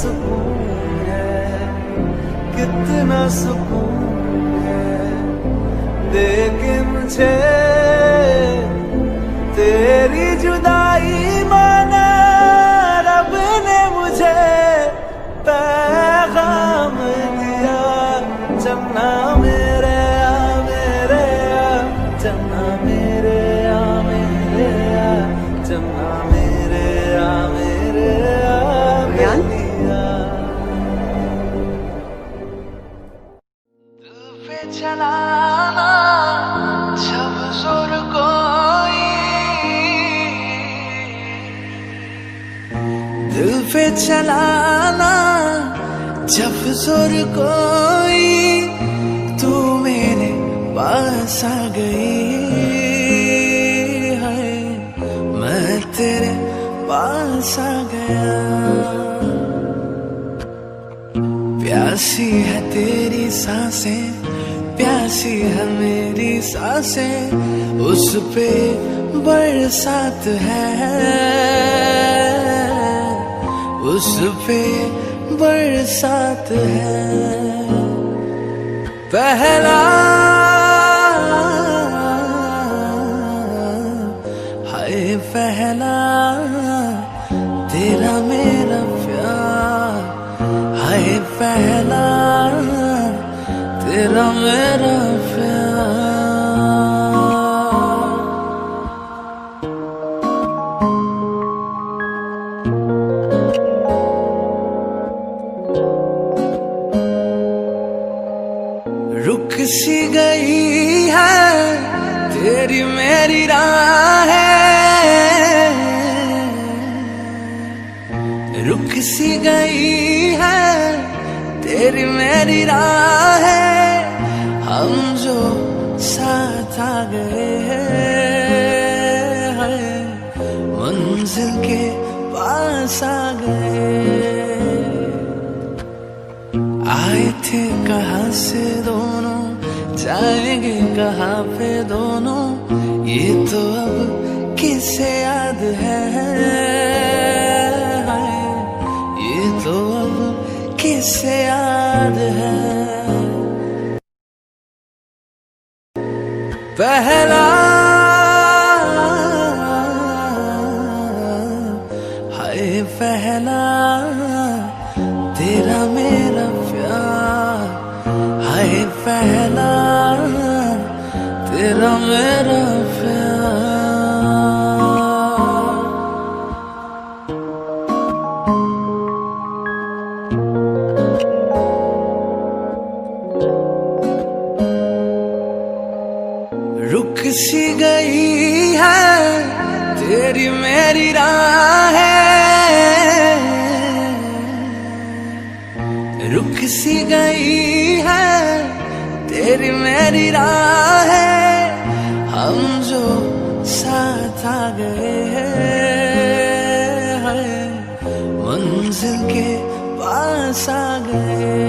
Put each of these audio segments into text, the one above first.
सुकून है, कितना सुकून है देखे मुझे तेरी जुदाई माना रब ने मुझे पैगाम दिया। चन्ना मेरे चन्ना मेरे चन्ना मेरे दिल पे चलाना जब जोर कोई, दिल पे चलाना जब जोर कोई, तू मेरे पास आ गई है, मैं तेरे पास आ गया। प्यासी है तेरी सांसें, प्यासी है मेरी सांसें, उस पे बरसात है, उस पे बरसात है। पहला हाय पहला तेरा मेरा प्यार, हाय पहला तेरा मेरा प्यार। रुक सी गई है तेरी मेरी राहें, रुक सी गई है तेरी मेरी राहें, हम जो साथ आ गए हैं, मंजिल के पास आ गए। आए थे कहाँ से दोनों, जाएंगे कहाँ पे दोनों, ये तो अब किसे याद है, ये तो अब किसे याद है। पहला हाय पहला तेरा मेरा प्यार, हाय पहला तेरा मेरा प्यार। रुक सी गई है तेरी मेरी राहें, रुक सी गई है तेरी मेरी राहें, हम जो साथ आ गए हैं, मंजिल के पास आ गए।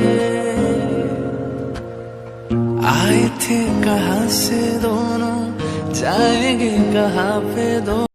आए थे कहाँ से दोनों, जाएंगे कहाँ पे दोनों।